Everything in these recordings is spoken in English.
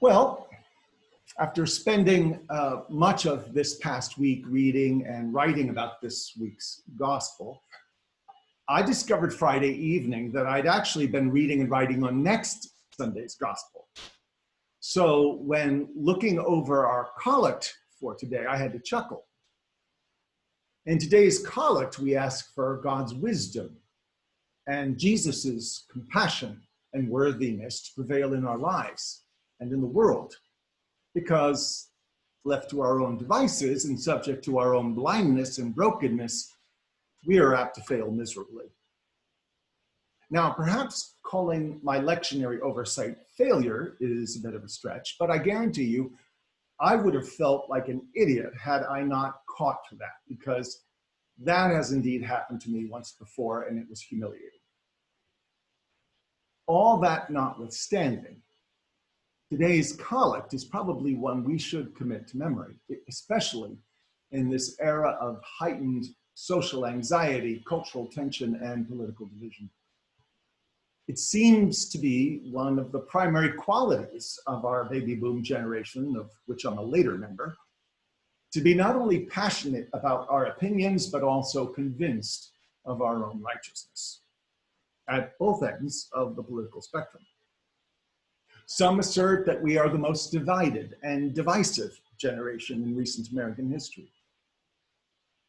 Well, after spending much of this past week reading and writing about this week's gospel, I discovered Friday evening that I'd actually been reading and writing on next Sunday's gospel. So when looking over our collect for today, I had to chuckle. In today's collect, we ask for God's wisdom and Jesus's compassion and worthiness to prevail in our lives and in the world, because left to our own devices and subject to our own blindness and brokenness, we are apt to fail miserably. Now, perhaps calling my lectionary oversight failure is a bit of a stretch, but I guarantee you, I would have felt like an idiot had I not caught to that, because that has indeed happened to me once before, and it was humiliating. All that notwithstanding, today's collect is probably one we should commit to memory, especially in this era of heightened social anxiety, cultural tension, and political division. It seems to be one of the primary qualities of our baby boom generation, of which I'm a later member, to be not only passionate about our opinions, but also convinced of our own righteousness at both ends of the political spectrum. Some assert that we are the most divided and divisive generation in recent American history.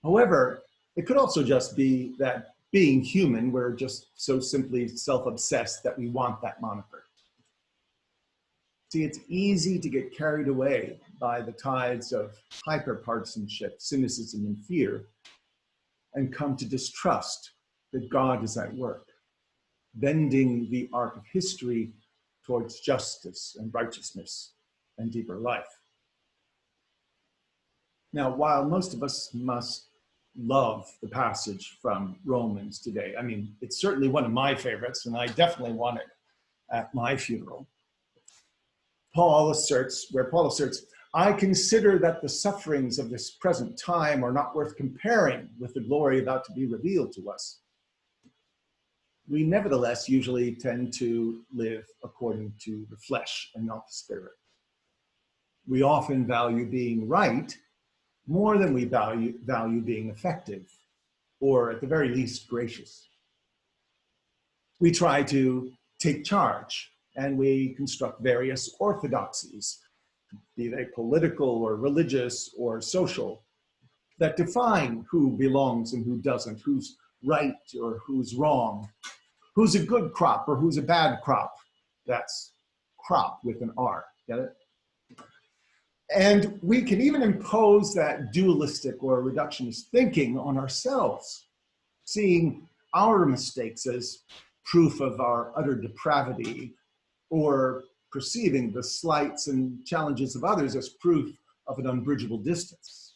However, it could also just be that being human, we're just so simply self-obsessed that we want that moniker. See, it's easy to get carried away by the tides of hyper-partisanship, cynicism, and fear, and come to distrust that God is at work, bending the arc of history towards justice and righteousness and deeper life. Now, while most of us must love the passage from Romans today, I mean, it's certainly one of my favorites, and I definitely want it at my funeral. Paul asserts, I consider that the sufferings of this present time are not worth comparing with the glory about to be revealed to us. We nevertheless usually tend to live according to the flesh and not the spirit. We often value being right more than we value being effective, or at the very least, gracious. We try to take charge, and we construct various orthodoxies, be they political or religious or social, that define who belongs and who doesn't, who's right or who's wrong, who's a good crop or who's a bad crop. That's crop with an R, get it? And we can even impose that dualistic or reductionist thinking on ourselves, seeing our mistakes as proof of our utter depravity, or perceiving the slights and challenges of others as proof of an unbridgeable distance.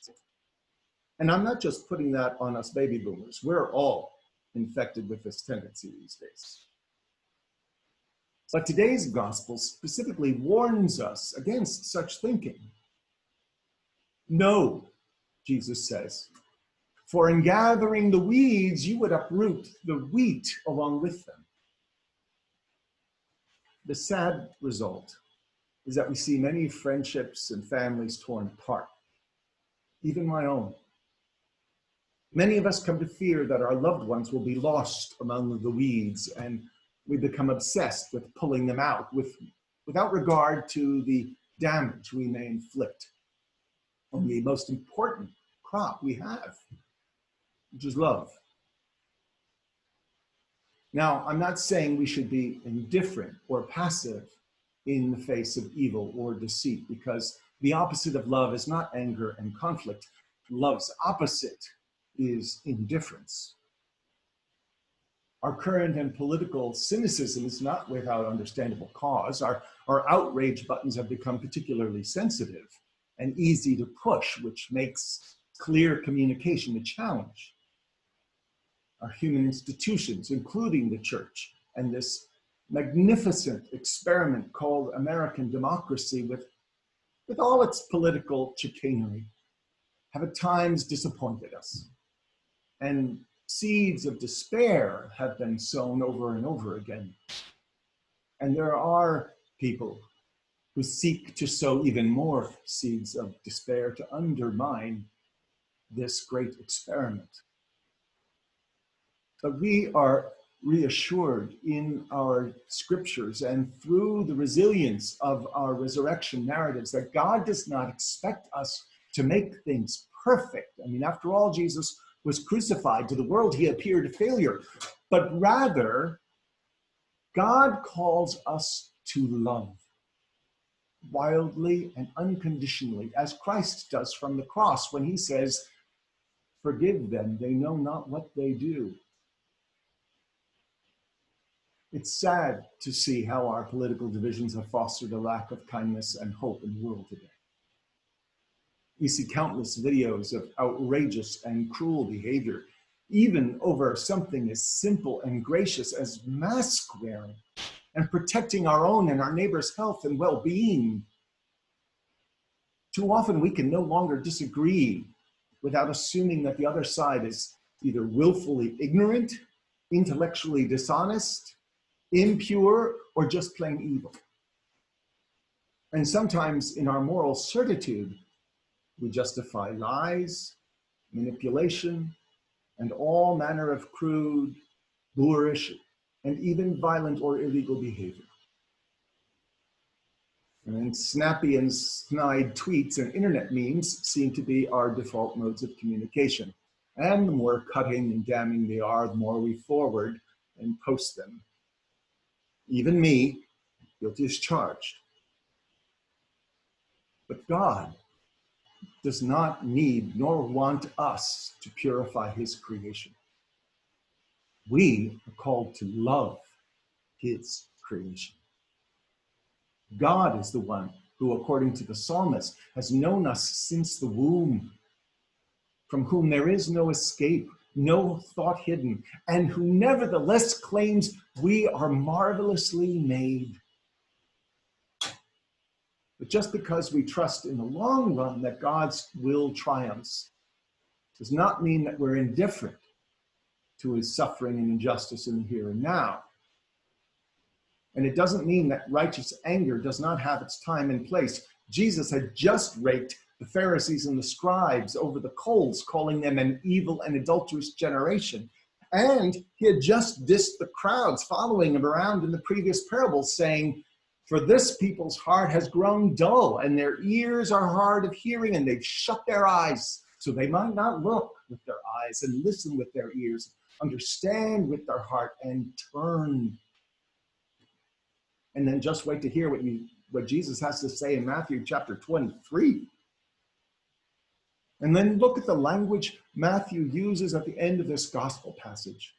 And I'm not just putting that on us baby boomers. We're all infected with this tendency these days. But today's gospel specifically warns us against such thinking. No, Jesus says, for in gathering the weeds, you would uproot the wheat along with them. The sad result is that we see many friendships and families torn apart, even my own. Many of us come to fear that our loved ones will be lost among the weeds, and we become obsessed with pulling them out without regard to the damage we may inflict on the most important crop we have, which is love. Now, I'm not saying we should be indifferent or passive in the face of evil or deceit, because the opposite of love is not anger and conflict. Love's opposite is indifference. Our current and political cynicism is not without understandable cause. Our outrage buttons have become particularly sensitive and easy to push, which makes clear communication a challenge. Our human institutions, including the church, and this magnificent experiment called American democracy, with all its political chicanery, have at times disappointed us. And seeds of despair have been sown over and over again. And there are people who seek to sow even more seeds of despair to undermine this great experiment. But we are reassured in our scriptures and through the resilience of our resurrection narratives that God does not expect us to make things perfect. I mean, after all, Jesus was crucified. To the world, he appeared a failure. But rather, God calls us to love wildly and unconditionally, as Christ does from the cross when he says, "Forgive them, they know not what they do." It's sad to see how our political divisions have fostered a lack of kindness and hope in the world today. We see countless videos of outrageous and cruel behavior, even over something as simple and gracious as mask wearing and protecting our own and our neighbor's health and well-being. Too often we can no longer disagree without assuming that the other side is either willfully ignorant, intellectually dishonest, impure, or just plain evil. And sometimes in our moral certitude, we justify lies, manipulation, and all manner of crude, boorish, and even violent or illegal behavior. And snappy and snide tweets and internet memes seem to be our default modes of communication. And the more cutting and damning they are, the more we forward and post them. Even me, guilty as charged. But God does not need nor want us to purify his creation. We are called to love his creation. God is the one who, according to the psalmist, has known us since the womb, from whom there is no escape, no thought hidden, and who nevertheless claims we are marvelously made. But just because we trust in the long run that God's will triumphs does not mean that we're indifferent to his suffering and injustice in the here and now. And it doesn't mean that righteous anger does not have its time and place. Jesus had just raked the Pharisees and the scribes over the coals, calling them an evil and adulterous generation. And he had just dissed the crowds following him around in the previous parables, saying, "For this people's heart has grown dull, and their ears are hard of hearing, and they've shut their eyes, so they might not look with their eyes and listen with their ears, understand with their heart, and turn." And then just wait to hear what Jesus has to say in Matthew chapter 23. And then look at the language Matthew uses at the end of this gospel passage.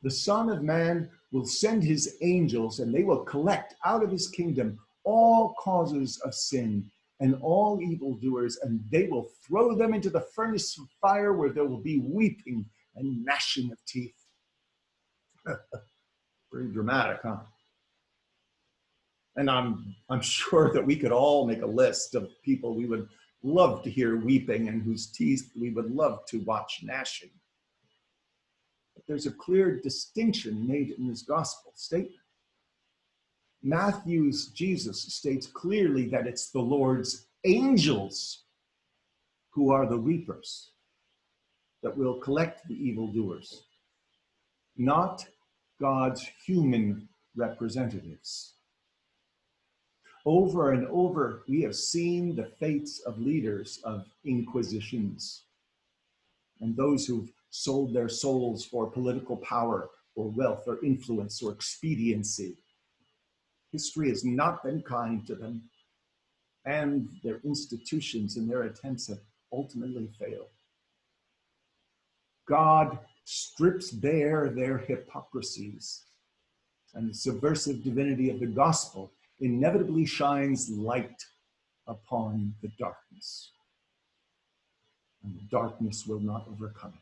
The Son of Man will send his angels, and they will collect out of his kingdom all causes of sin and all evildoers, and they will throw them into the furnace of fire where there will be weeping and gnashing of teeth. Pretty dramatic, huh? And I'm sure that we could all make a list of people we would love to hear weeping and whose teeth we would love to watch gnashing. But there's a clear distinction made in this gospel statement. Matthew's Jesus states clearly that it's the Lord's angels who are the reapers that will collect the evildoers, not God's human representatives. Over and over, we have seen the fates of leaders of inquisitions and those who've sold their souls for political power or wealth or influence or expediency. History has not been kind to them, and their institutions and their attempts have ultimately failed. God strips bare their hypocrisies, and the subversive divinity of the gospel inevitably shines light upon the darkness, and the darkness will not overcome it.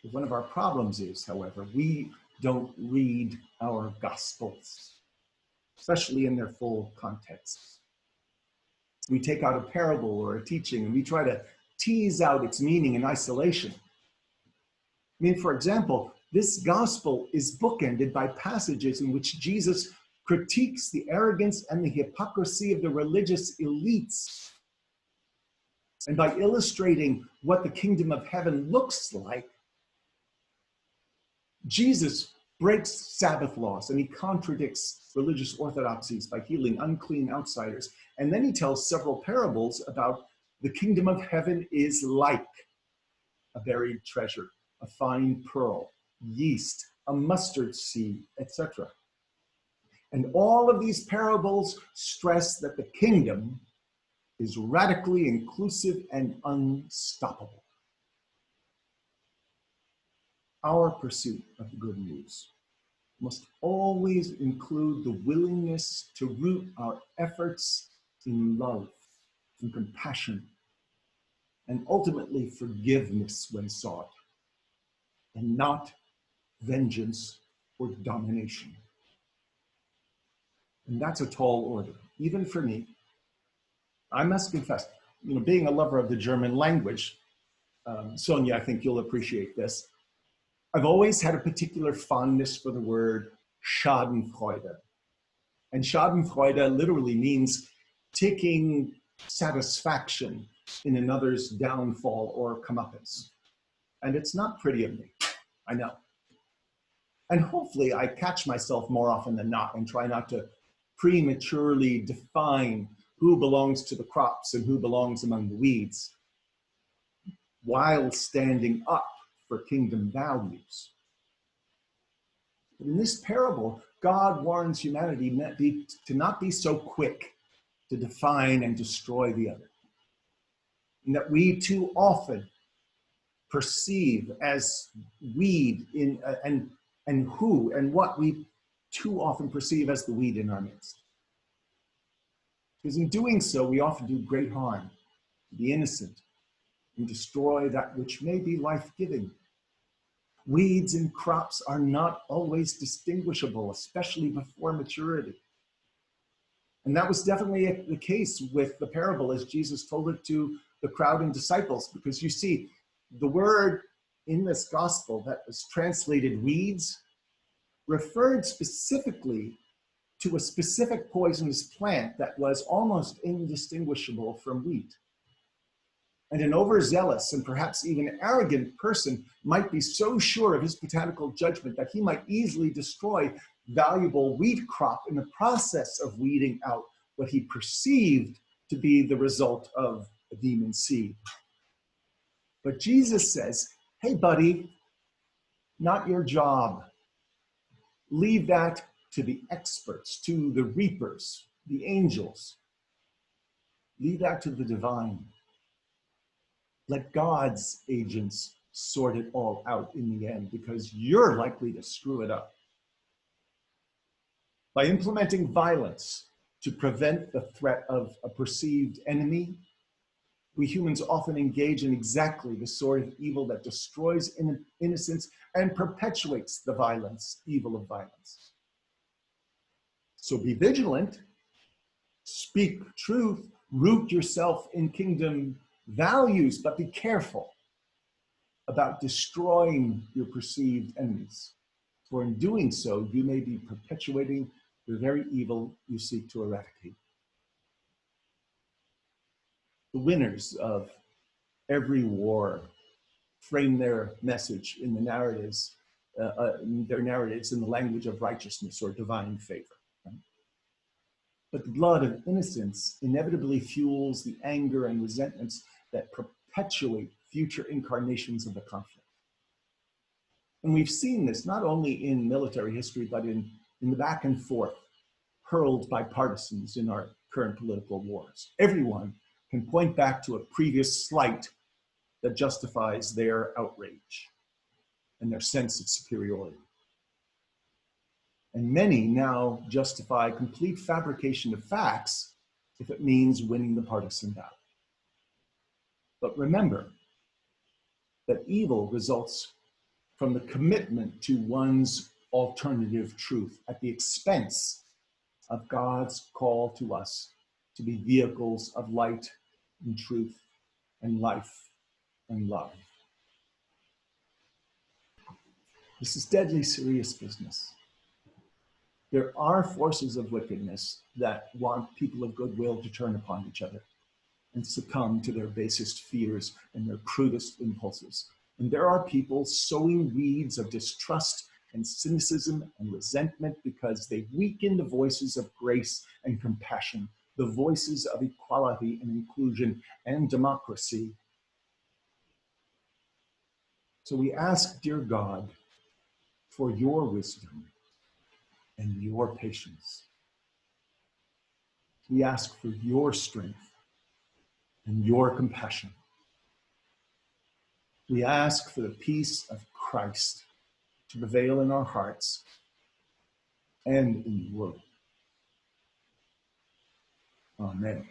But one of our problems is, however, we don't read our gospels, especially in their full context. We take out a parable or a teaching and we try to tease out its meaning in isolation. I mean, for example, this gospel is bookended by passages in which Jesus critiques the arrogance and the hypocrisy of the religious elites. And by illustrating what the kingdom of heaven looks like, Jesus breaks Sabbath laws and he contradicts religious orthodoxies by healing unclean outsiders. And then he tells several parables about the kingdom of heaven is like a buried treasure, a fine pearl, yeast, a mustard seed, etc. And all of these parables stress that the kingdom is radically inclusive and unstoppable. Our pursuit of the good news must always include the willingness to root our efforts in love and compassion and ultimately forgiveness when sought, and not vengeance or domination. And that's a tall order, even for me. I must confess, being a lover of the German language, Sonia, I think you'll appreciate this. I've always had a particular fondness for the word Schadenfreude. And Schadenfreude literally means taking satisfaction in another's downfall or comeuppance. And it's not pretty of me, I know. And hopefully I catch myself more often than not and try not to prematurely define who belongs to the crops and who belongs among the weeds, while standing up for kingdom values. In this parable, God warns humanity to not be so quick to define and destroy the other. And that we too often perceive as weed in, and who and what we too often perceive as the weed in our midst. Because in doing so, we often do great harm to the innocent and destroy that which may be life-giving. Weeds and crops are not always distinguishable, especially before maturity. And that was definitely the case with the parable as Jesus told it to the crowd and disciples, because you see, the word in this gospel that was translated weeds referred specifically to a specific poisonous plant that was almost indistinguishable from wheat. And an overzealous and perhaps even arrogant person might be so sure of his botanical judgment that he might easily destroy valuable wheat crop in the process of weeding out what he perceived to be the result of a demon seed. But Jesus says, hey buddy, not your job. Leave that to the experts, to the reapers, the angels. Leave that to the divine. Let God's agents sort it all out in the end, because you're likely to screw it up. By implementing violence to prevent the threat of a perceived enemy, we humans often engage in exactly the sort of evil that destroys innocence and perpetuates the violence, evil of violence. So be vigilant, speak truth, root yourself in kingdom values, but be careful about destroying your perceived enemies. For in doing so, you may be perpetuating the very evil you seek to eradicate. The winners of every war frame their message in the narratives, their narratives in the language of righteousness or divine favor. Right? But the blood of innocence inevitably fuels the anger and resentments that perpetuate future incarnations of the conflict. And we've seen this not only in military history, but in the back and forth hurled by partisans in our current political wars. Everyone can point back to a previous slight that justifies their outrage and their sense of superiority. And many now justify complete fabrication of facts if it means winning the partisan battle. But remember that evil results from the commitment to one's alternative truth at the expense of God's call to us to be vehicles of light and truth and life and love. This is deadly serious business. There are forces of wickedness that want people of goodwill to turn upon each other and succumb to their basest fears and their crudest impulses. And there are people sowing weeds of distrust and cynicism and resentment because they weaken the voices of grace and compassion, the voices of equality and inclusion and democracy. So we ask, dear God, for your wisdom and your patience. We ask for your strength and your compassion. We ask for the peace of Christ to prevail in our hearts and in the world. Amen.